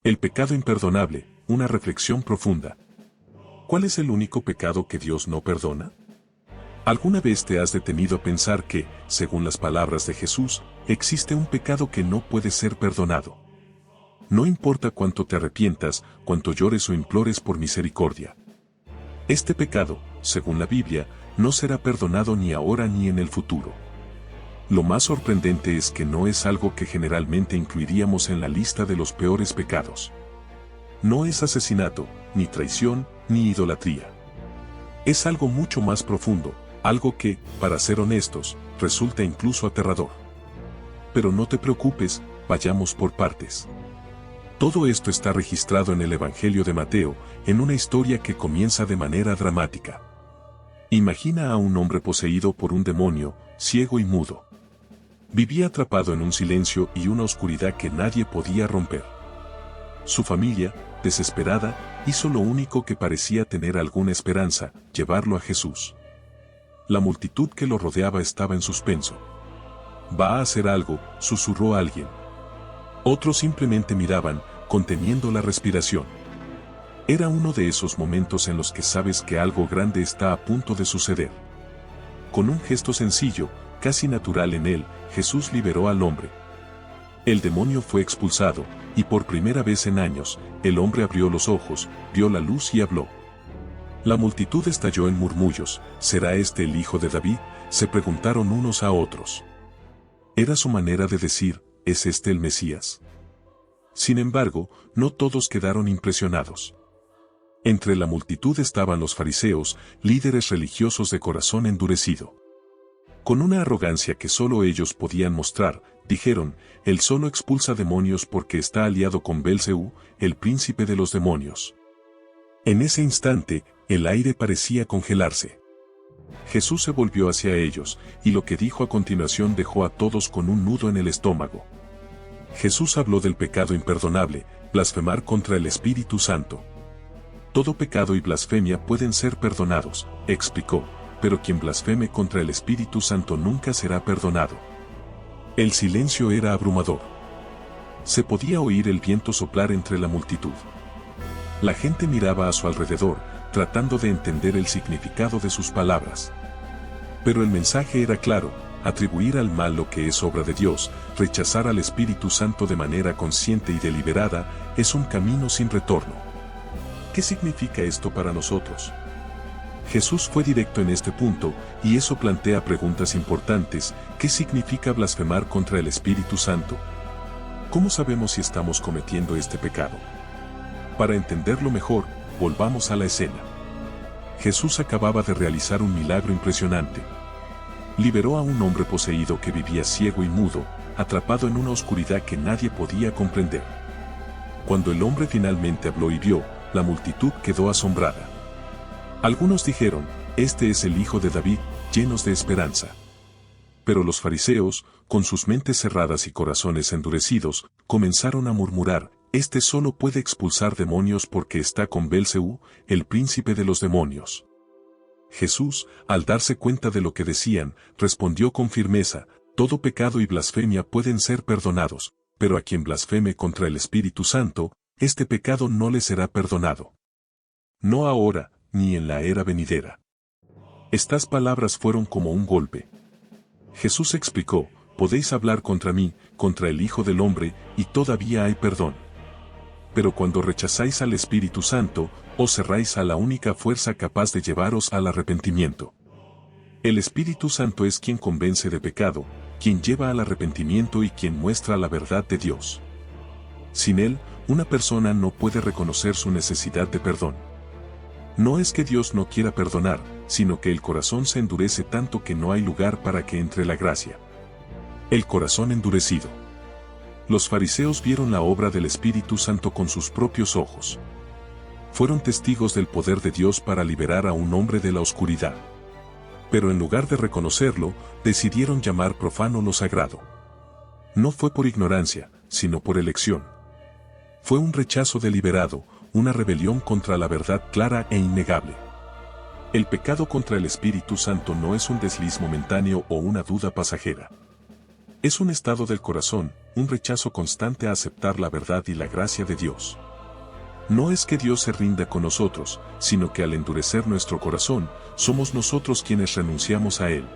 El pecado imperdonable, una reflexión profunda. ¿Cuál es el único pecado que Dios no perdona? ¿Alguna vez te has detenido a pensar que, según las palabras de Jesús, existe un pecado que no puede ser perdonado? No importa cuánto te arrepientas, cuánto llores o implores por misericordia. Este pecado, según la Biblia, no será perdonado ni ahora ni en el futuro. Lo más sorprendente es que no es algo que generalmente incluiríamos en la lista de los peores pecados. No es asesinato, ni traición, ni idolatría. Es algo mucho más profundo, algo que, para ser honestos, resulta incluso aterrador. Pero no te preocupes, vayamos por partes. Todo esto está registrado en el Evangelio de Mateo, en una historia que comienza de manera dramática. Imagina a un hombre poseído por un demonio, ciego y mudo. Vivía atrapado en un silencio y una oscuridad que nadie podía romper. Su familia, desesperada, hizo lo único que parecía tener alguna esperanza, llevarlo a Jesús. La multitud que lo rodeaba estaba en suspenso. «Va a hacer algo», susurró alguien. Otros simplemente miraban, conteniendo la respiración. Era uno de esos momentos en los que sabes que algo grande está a punto de suceder. Con un gesto sencillo, casi natural en él, Jesús liberó al hombre. El demonio fue expulsado, y por primera vez en años, el hombre abrió los ojos, vio la luz y habló. La multitud estalló en murmullos. ¿Será este el hijo de David?, se preguntaron unos a otros. Era su manera de decir, ¿es este el Mesías? Sin embargo, no todos quedaron impresionados. Entre la multitud estaban los fariseos, líderes religiosos de corazón endurecido. Con una arrogancia que solo ellos podían mostrar, dijeron, él solo expulsa demonios porque está aliado con Belcebú, el príncipe de los demonios. En ese instante, el aire parecía congelarse. Jesús se volvió hacia ellos, y lo que dijo a continuación dejó a todos con un nudo en el estómago. Jesús habló del pecado imperdonable, blasfemar contra el Espíritu Santo. Todo pecado y blasfemia pueden ser perdonados, explicó, pero quien blasfeme contra el Espíritu Santo nunca será perdonado. El silencio era abrumador. Se podía oír el viento soplar entre la multitud. La gente miraba a su alrededor, tratando de entender el significado de sus palabras. Pero el mensaje era claro: atribuir al mal lo que es obra de Dios, rechazar al Espíritu Santo de manera consciente y deliberada, es un camino sin retorno. ¿Qué significa esto para nosotros? Jesús fue directo en este punto, y eso plantea preguntas importantes. ¿Qué significa blasfemar contra el Espíritu Santo? ¿Cómo sabemos si estamos cometiendo este pecado? Para entenderlo mejor, volvamos a la escena. Jesús acababa de realizar un milagro impresionante. Liberó a un hombre poseído que vivía ciego y mudo, atrapado en una oscuridad que nadie podía comprender. Cuando el hombre finalmente habló y vio, la multitud quedó asombrada. Algunos dijeron, este es el hijo de David, llenos de esperanza. Pero los fariseos, con sus mentes cerradas y corazones endurecidos, comenzaron a murmurar, este solo puede expulsar demonios porque está con Belcebú, el príncipe de los demonios. Jesús, al darse cuenta de lo que decían, respondió con firmeza, todo pecado y blasfemia pueden ser perdonados, pero a quien blasfeme contra el Espíritu Santo, este pecado no le será perdonado. No ahora, ni en la era venidera. Estas palabras fueron como un golpe. Jesús explicó, podéis hablar contra mí, contra el Hijo del Hombre, y todavía hay perdón. Pero cuando rechazáis al Espíritu Santo, os cerráis a la única fuerza capaz de llevaros al arrepentimiento. El Espíritu Santo es quien convence de pecado, quien lleva al arrepentimiento y quien muestra la verdad de Dios. Sin él, una persona no puede reconocer su necesidad de perdón. No es que Dios no quiera perdonar, sino que el corazón se endurece tanto que no hay lugar para que entre la gracia. El corazón endurecido. Los fariseos vieron la obra del Espíritu Santo con sus propios ojos. Fueron testigos del poder de Dios para liberar a un hombre de la oscuridad. Pero en lugar de reconocerlo, decidieron llamar profano lo sagrado. No fue por ignorancia, sino por elección. Fue un rechazo deliberado, una rebelión contra la verdad clara e innegable. El pecado contra el Espíritu Santo no es un desliz momentáneo o una duda pasajera. Es un estado del corazón, un rechazo constante a aceptar la verdad y la gracia de Dios. No es que Dios se rinda con nosotros, sino que al endurecer nuestro corazón, somos nosotros quienes renunciamos a Él.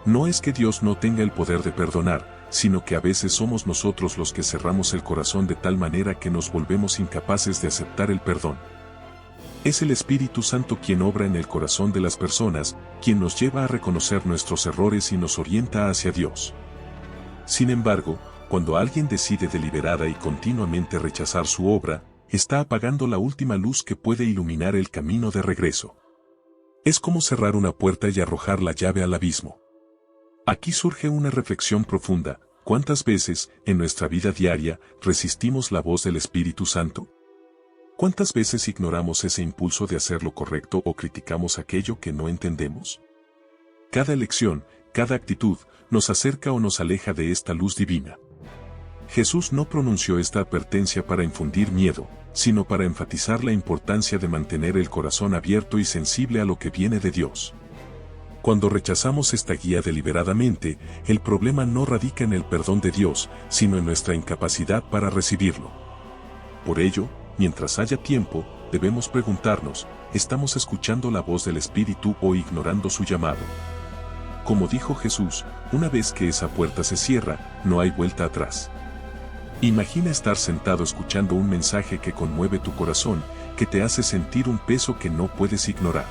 No es que Dios no tenga el poder de perdonar, sino que a veces somos nosotros los que cerramos el corazón de tal manera que nos volvemos incapaces de aceptar el perdón. Es el Espíritu Santo quien obra en el corazón de las personas, quien nos lleva a reconocer nuestros errores y nos orienta hacia Dios. Sin embargo, cuando alguien decide deliberada y continuamente rechazar su obra, está apagando la última luz que puede iluminar el camino de regreso. Es como cerrar una puerta y arrojar la llave al abismo. Aquí surge una reflexión profunda: ¿cuántas veces, en nuestra vida diaria, resistimos la voz del Espíritu Santo? ¿Cuántas veces ignoramos ese impulso de hacer lo correcto o criticamos aquello que no entendemos? Cada elección, cada actitud, nos acerca o nos aleja de esta luz divina. Jesús no pronunció esta advertencia para infundir miedo, sino para enfatizar la importancia de mantener el corazón abierto y sensible a lo que viene de Dios. Cuando rechazamos esta guía deliberadamente, el problema no radica en el perdón de Dios, sino en nuestra incapacidad para recibirlo. Por ello, mientras haya tiempo, debemos preguntarnos: ¿estamos escuchando la voz del Espíritu o ignorando su llamado? Como dijo Jesús, una vez que esa puerta se cierra, no hay vuelta atrás. Imagina estar sentado escuchando un mensaje que conmueve tu corazón, que te hace sentir un peso que no puedes ignorar.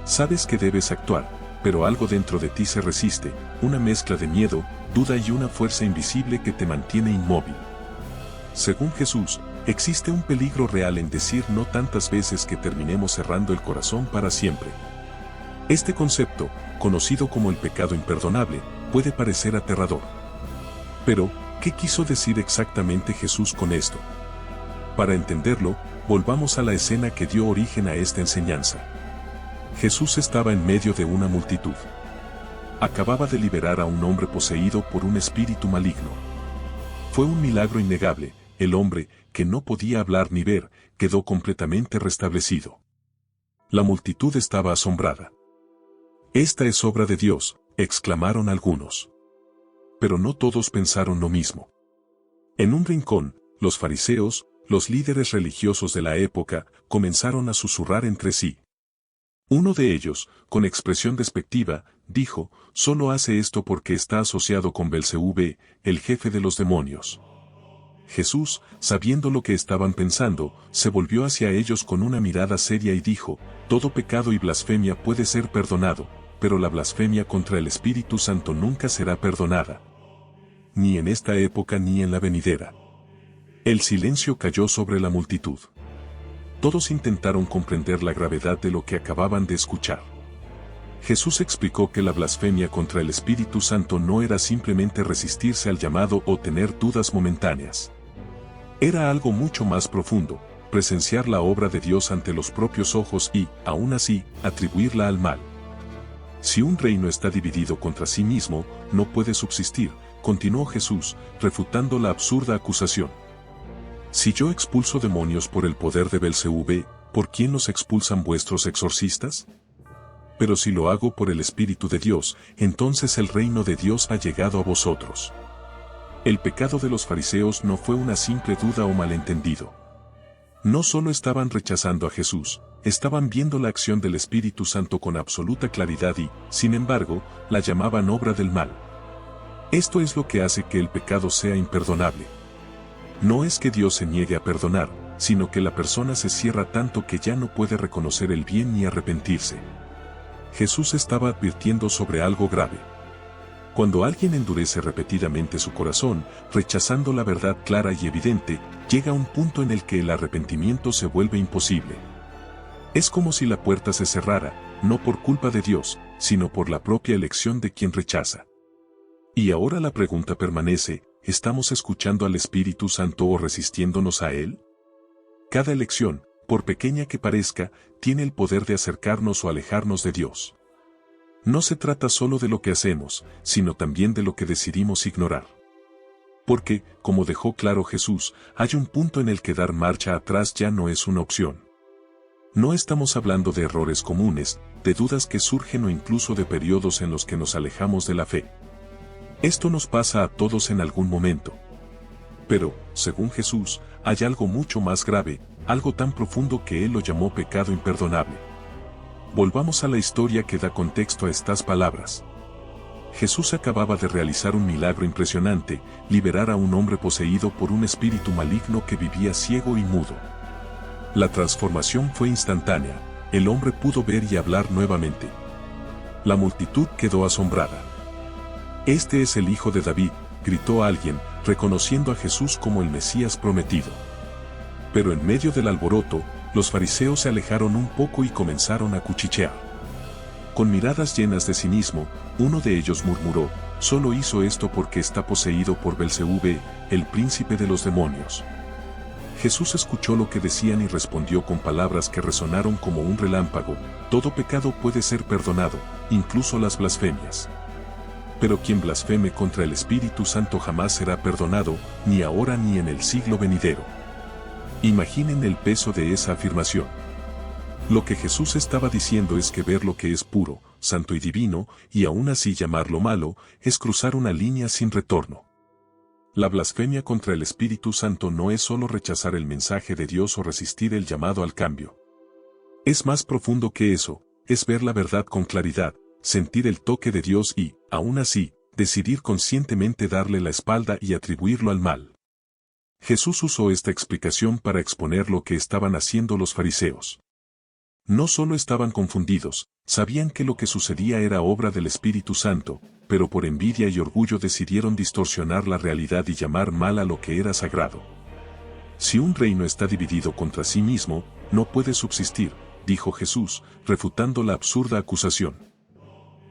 Sabes que debes actuar, pero algo dentro de ti se resiste, una mezcla de miedo, duda y una fuerza invisible que te mantiene inmóvil. Según Jesús, existe un peligro real en decir no tantas veces que terminemos cerrando el corazón para siempre. Este concepto, conocido como el pecado imperdonable, puede parecer aterrador. Pero, ¿qué quiso decir exactamente Jesús con esto? Para entenderlo, volvamos a la escena que dio origen a esta enseñanza. Jesús estaba en medio de una multitud. Acababa de liberar a un hombre poseído por un espíritu maligno. Fue un milagro innegable: el hombre, que no podía hablar ni ver, quedó completamente restablecido. La multitud estaba asombrada. «Esta es obra de Dios», exclamaron algunos. Pero no todos pensaron lo mismo. En un rincón, los fariseos, los líderes religiosos de la época, comenzaron a susurrar entre sí. Uno de ellos, con expresión despectiva, dijo: «Solo hace esto porque está asociado con Belzebub, el jefe de los demonios». Jesús, sabiendo lo que estaban pensando, se volvió hacia ellos con una mirada seria y dijo: «Todo pecado y blasfemia puede ser perdonado, pero la blasfemia contra el Espíritu Santo nunca será perdonada. Ni en esta época ni en la venidera». El silencio cayó sobre la multitud. Todos intentaron comprender la gravedad de lo que acababan de escuchar. Jesús explicó que la blasfemia contra el Espíritu Santo no era simplemente resistirse al llamado o tener dudas momentáneas. Era algo mucho más profundo: presenciar la obra de Dios ante los propios ojos y, aún así, atribuirla al mal. Si un reino está dividido contra sí mismo, no puede subsistir, continuó Jesús, refutando la absurda acusación. Si yo expulso demonios por el poder de Belzebub, ¿por quién los expulsan vuestros exorcistas? Pero si lo hago por el Espíritu de Dios, entonces el reino de Dios ha llegado a vosotros. El pecado de los fariseos no fue una simple duda o malentendido. No solo estaban rechazando a Jesús, estaban viendo la acción del Espíritu Santo con absoluta claridad y, sin embargo, la llamaban obra del mal. Esto es lo que hace que el pecado sea imperdonable. No es que Dios se niegue a perdonar, sino que la persona se cierra tanto que ya no puede reconocer el bien ni arrepentirse. Jesús estaba advirtiendo sobre algo grave. Cuando alguien endurece repetidamente su corazón, rechazando la verdad clara y evidente, llega un punto en el que el arrepentimiento se vuelve imposible. Es como si la puerta se cerrara, no por culpa de Dios, sino por la propia elección de quien rechaza. Y ahora la pregunta permanece: ¿estamos escuchando al Espíritu Santo o resistiéndonos a Él? Cada elección, por pequeña que parezca, tiene el poder de acercarnos o alejarnos de Dios. No se trata solo de lo que hacemos, sino también de lo que decidimos ignorar. Porque, como dejó claro Jesús, hay un punto en el que dar marcha atrás ya no es una opción. No estamos hablando de errores comunes, de dudas que surgen o incluso de periodos en los que nos alejamos de la fe. Esto nos pasa a todos en algún momento. Pero, según Jesús, hay algo mucho más grave, algo tan profundo que Él lo llamó pecado imperdonable. Volvamos a la historia que da contexto a estas palabras. Jesús acababa de realizar un milagro impresionante, liberar a un hombre poseído por un espíritu maligno que vivía ciego y mudo. La transformación fue instantánea, el hombre pudo ver y hablar nuevamente. La multitud quedó asombrada. «Este es el Hijo de David», gritó alguien, reconociendo a Jesús como el Mesías prometido. Pero en medio del alboroto, los fariseos se alejaron un poco y comenzaron a cuchichear. Con miradas llenas de cinismo, uno de ellos murmuró: «Solo hizo esto porque está poseído por Belzebú, el príncipe de los demonios». Jesús escuchó lo que decían y respondió con palabras que resonaron como un relámpago: «Todo pecado puede ser perdonado, incluso las blasfemias. Pero quien blasfeme contra el Espíritu Santo jamás será perdonado, ni ahora ni en el siglo venidero». Imaginen el peso de esa afirmación. Lo que Jesús estaba diciendo es que ver lo que es puro, santo y divino, y aún así llamarlo malo, es cruzar una línea sin retorno. La blasfemia contra el Espíritu Santo no es solo rechazar el mensaje de Dios o resistir el llamado al cambio. Es más profundo que eso, es ver la verdad con claridad, sentir el toque de Dios y, aún así, decidir conscientemente darle la espalda y atribuirlo al mal. Jesús usó esta explicación para exponer lo que estaban haciendo los fariseos. No solo estaban confundidos, sabían que lo que sucedía era obra del Espíritu Santo, pero por envidia y orgullo decidieron distorsionar la realidad y llamar mal a lo que era sagrado. Si un reino está dividido contra sí mismo, no puede subsistir, dijo Jesús, refutando la absurda acusación.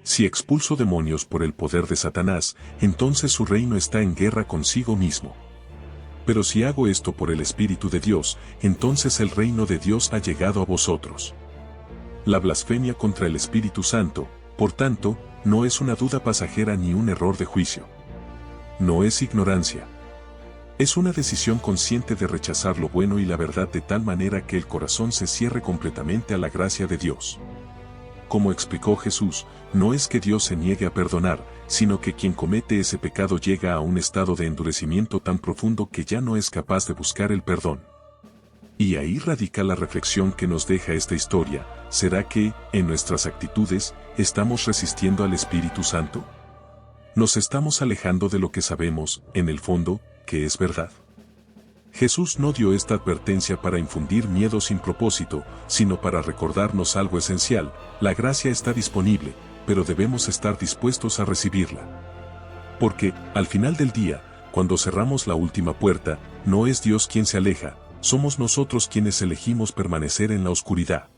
Si expulso demonios por el poder de Satanás, entonces su reino está en guerra consigo mismo. Pero si hago esto por el Espíritu de Dios, entonces el reino de Dios ha llegado a vosotros. La blasfemia contra el Espíritu Santo, por tanto, no es una duda pasajera ni un error de juicio. No es ignorancia. Es una decisión consciente de rechazar lo bueno y la verdad de tal manera que el corazón se cierre completamente a la gracia de Dios. Como explicó Jesús, no es que Dios se niegue a perdonar, sino que quien comete ese pecado llega a un estado de endurecimiento tan profundo que ya no es capaz de buscar el perdón. Y ahí radica la reflexión que nos deja esta historia: ¿será que, en nuestras actitudes, estamos resistiendo al Espíritu Santo? ¿Nos estamos alejando de lo que sabemos, en el fondo, que es verdad? Jesús no dio esta advertencia para infundir miedo sin propósito, sino para recordarnos algo esencial: la gracia está disponible, pero debemos estar dispuestos a recibirla. Porque, al final del día, cuando cerramos la última puerta, no es Dios quien se aleja, somos nosotros quienes elegimos permanecer en la oscuridad.